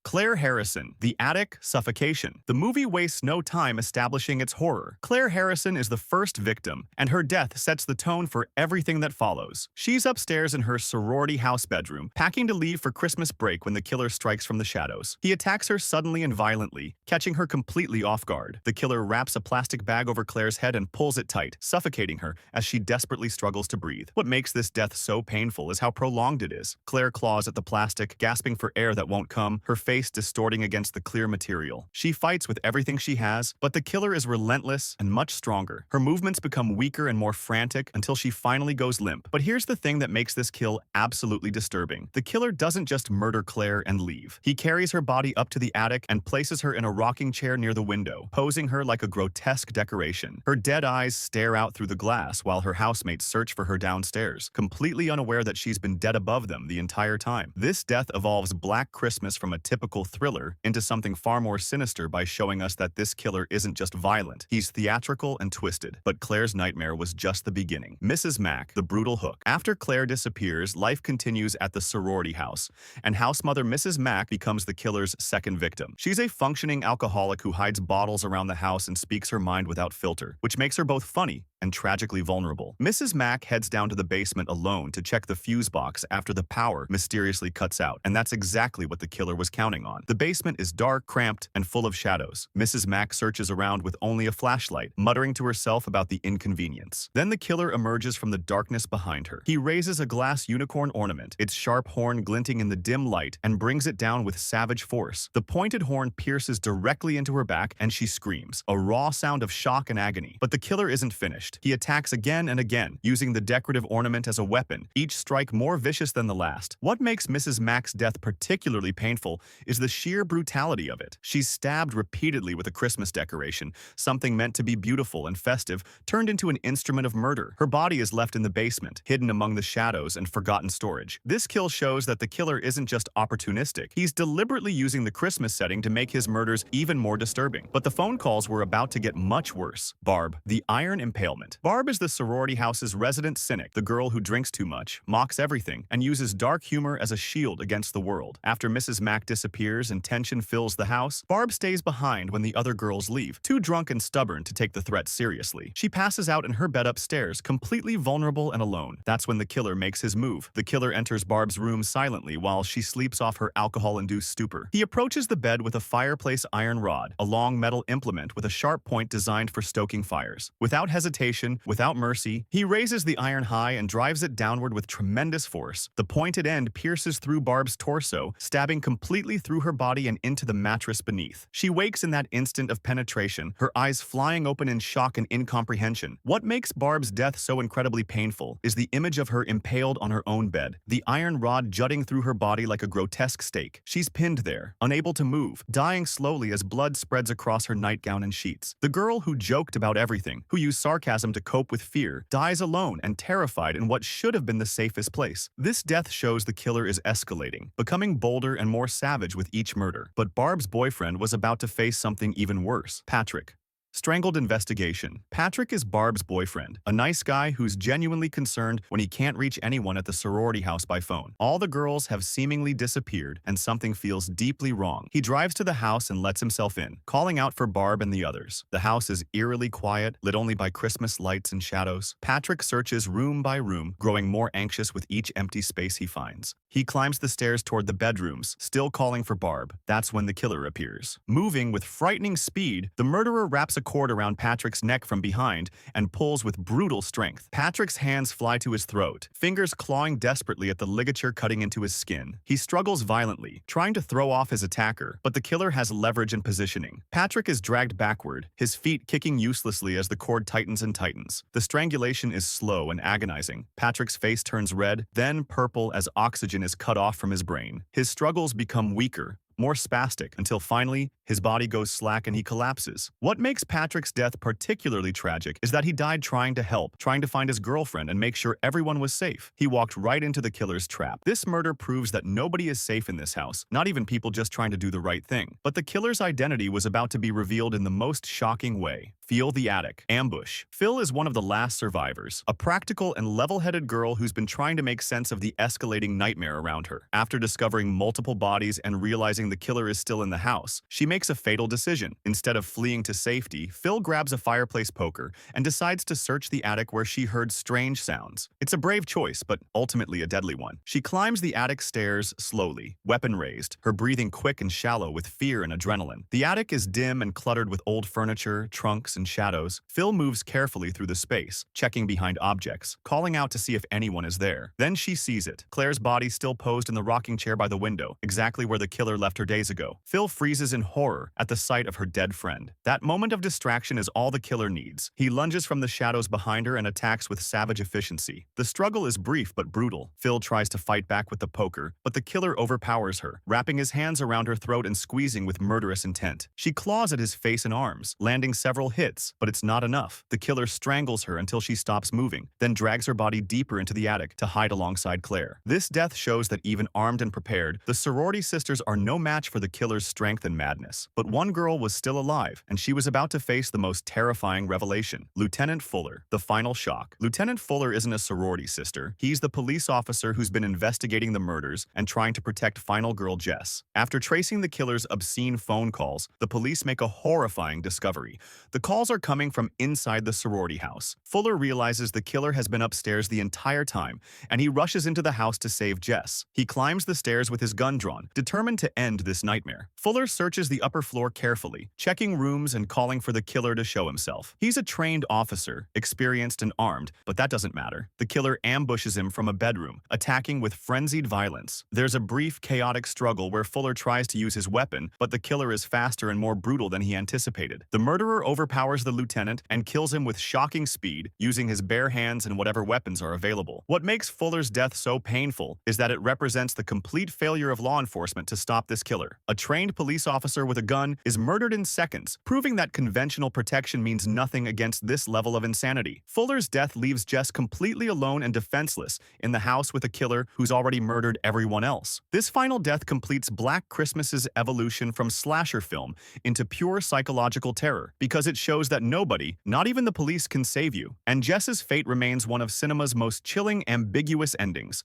Claire Harrison, The Attic, Suffocation. The movie wastes no time establishing its horror. Claire Harrison is the first victim, and her death sets the tone for everything that follows. She's upstairs in her sorority house bedroom, packing to leave for Christmas break when the killer strikes from the shadows. He attacks her suddenly and violently, catching her completely off guard. The killer wraps a plastic bag over Claire's head and pulls it tight, suffocating her as she desperately struggles to breathe. What makes this death so painful is how prolonged it is. Claire claws at the plastic, gasping for air that won't come, her face distorting against the clear material. She fights with everything she has, but the killer is relentless and much stronger. Her movements become weaker and more frantic until she finally goes limp. But here's the thing that makes this kill absolutely disturbing. The killer doesn't just murder Claire and leave. He carries her body up to the attic and places her in a rocking chair near the window, posing her like a grotesque decoration. Her dead eyes stare out through the glass while her housemates search for her downstairs, completely unaware that she's been dead above them the entire time. This death evolves Black Christmas from a typical thriller into something far more sinister by showing us that this killer isn't just violent. He's theatrical and twisted. But Claire's nightmare was just the beginning. Mrs. Mack, the brutal hook. After Claire disappears, life continues at the sorority house, and house mother Mrs. Mack becomes the killer's second victim. She's a functioning alcoholic who hides bottles around the house and speaks her mind without filter, which makes her both funny and tragically vulnerable. Mrs. Mack heads down to the basement alone to check the fuse box after the power mysteriously cuts out, and that's exactly what the killer was counting on. The basement is dark, cramped, and full of shadows. Mrs. Mack searches around with only a flashlight, muttering to herself about the inconvenience. Then the killer emerges from the darkness behind her. He raises a glass unicorn ornament, its sharp horn glinting in the dim light, and brings it down with savage force. The pointed horn pierces directly into her back, and she screams, a raw sound of shock and agony. But the killer isn't finished. He attacks again and again, using the decorative ornament as a weapon, each strike more vicious than the last. What makes Mrs. Mack's death particularly painful is the sheer brutality of it. She's stabbed repeatedly with a Christmas decoration, something meant to be beautiful and festive, turned into an instrument of murder. Her body is left in the basement, hidden among the shadows and forgotten storage. This kill shows that the killer isn't just opportunistic. He's deliberately using the Christmas setting to make his murders even more disturbing. But the phone calls were about to get much worse. Barb, the Iron Impalement. Barb is the sorority house's resident cynic, the girl who drinks too much, mocks everything, and uses dark humor as a shield against the world. After Mrs. Mack disappears and tension fills the house, Barb stays behind when the other girls leave, too drunk and stubborn to take the threat seriously. She passes out in her bed upstairs, completely vulnerable and alone. That's when the killer makes his move. The killer enters Barb's room silently while she sleeps off her alcohol-induced stupor. He approaches the bed with a fireplace iron rod, a long metal implement with a sharp point designed for stoking fires. Without hesitation, without mercy, he raises the iron high and drives it downward with tremendous force. The pointed end pierces through Barb's torso, stabbing completely through her body and into the mattress beneath. She wakes in that instant of penetration, her eyes flying open in shock and incomprehension. What makes Barb's death so incredibly painful is the image of her impaled on her own bed, the iron rod jutting through her body like a grotesque stake. She's pinned there, unable to move, dying slowly as blood spreads across her nightgown and sheets. The girl who joked about everything, who used sarcasm to cope with fear, dies alone and terrified in what should have been the safest place. This death shows the killer is escalating, becoming bolder and more savage with each murder. But Barb's boyfriend was about to face something even worse. Patrick. Strangled investigation. Patrick is Barb's boyfriend, a nice guy who's genuinely concerned when he can't reach anyone at the sorority house by phone. All the girls have seemingly disappeared, and something feels deeply wrong. He drives to the house and lets himself in, calling out for Barb and the others. The house is eerily quiet, lit only by Christmas lights and shadows. Patrick searches room by room, growing more anxious with each empty space he finds. He climbs the stairs toward the bedrooms, still calling for Barb. That's when the killer appears. Moving with frightening speed, the murderer wraps a cord around Patrick's neck from behind and pulls with brutal strength. Patrick's hands fly to his throat, fingers clawing desperately at the ligature cutting into his skin. He struggles violently, trying to throw off his attacker, but the killer has leverage and positioning. Patrick is dragged backward, his feet kicking uselessly as the cord tightens and tightens. The strangulation is slow and agonizing. Patrick's face turns red, then purple as oxygen is cut off from his brain. His struggles become weaker, more spastic, until finally, his body goes slack and he collapses. What makes Patrick's death particularly tragic is that he died trying to help, trying to find his girlfriend and make sure everyone was safe. He walked right into the killer's trap. This murder proves that nobody is safe in this house, not even people just trying to do the right thing. But the killer's identity was about to be revealed in the most shocking way. Feel the attic. Ambush. Phil is one of the last survivors, a practical and level-headed girl who's been trying to make sense of the escalating nightmare around her. After discovering multiple bodies and realizing the killer is still in the house, she makes a fatal decision. Instead of fleeing to safety, Phil grabs a fireplace poker and decides to search the attic where she heard strange sounds. It's a brave choice, but ultimately a deadly one. She climbs the attic stairs slowly, weapon raised, her breathing quick and shallow with fear and adrenaline. The attic is dim and cluttered with old furniture, trunks, and shadows. Phil moves carefully through the space, checking behind objects, calling out to see if anyone is there. Then she sees it. Claire's body still posed in the rocking chair by the window, exactly where the killer left her days ago. Phil freezes in horror at the sight of her dead friend. That moment of distraction is all the killer needs. He lunges from the shadows behind her and attacks with savage efficiency. The struggle is brief but brutal. Phil tries to fight back with the poker, but the killer overpowers her, wrapping his hands around her throat and squeezing with murderous intent. She claws at his face and arms, landing several hits, but it's not enough. The killer strangles her until she stops moving, then drags her body deeper into the attic to hide alongside Claire. This death shows that even armed and prepared, the sorority sisters are no match for the killer's strength and madness. But one girl was still alive, and she was about to face the most terrifying revelation. Lieutenant Fuller, the final shock. Lieutenant Fuller isn't a sorority sister. He's the police officer who's been investigating the murders and trying to protect final girl Jess. After tracing the killer's obscene phone calls, the police make a horrifying discovery. The calls are coming from inside the sorority house. Fuller realizes the killer has been upstairs the entire time, and he rushes into the house to save Jess. He climbs the stairs with his gun drawn, determined to end this nightmare. Fuller searches the upper floor carefully, checking rooms and calling for the killer to show himself. He's a trained officer, experienced and armed, but that doesn't matter. The killer ambushes him from a bedroom, attacking with frenzied violence. There's a brief, chaotic struggle where Fuller tries to use his weapon, but the killer is faster and more brutal than he anticipated. The murderer overpowers the lieutenant and kills him with shocking speed, using his bare hands and whatever weapons are available. What makes Fuller's death so painful is that it represents the complete failure of law enforcement to stop this killer. A trained police officer with a gun is murdered in seconds, proving that conventional protection means nothing against this level of insanity. Fuller's death leaves Jess completely alone and defenseless in the house with a killer who's already murdered everyone else. This final death completes Black Christmas's evolution from slasher film into pure psychological terror, because it shows that nobody, not even the police, can save you. And Jess's fate remains one of cinema's most chilling, ambiguous endings.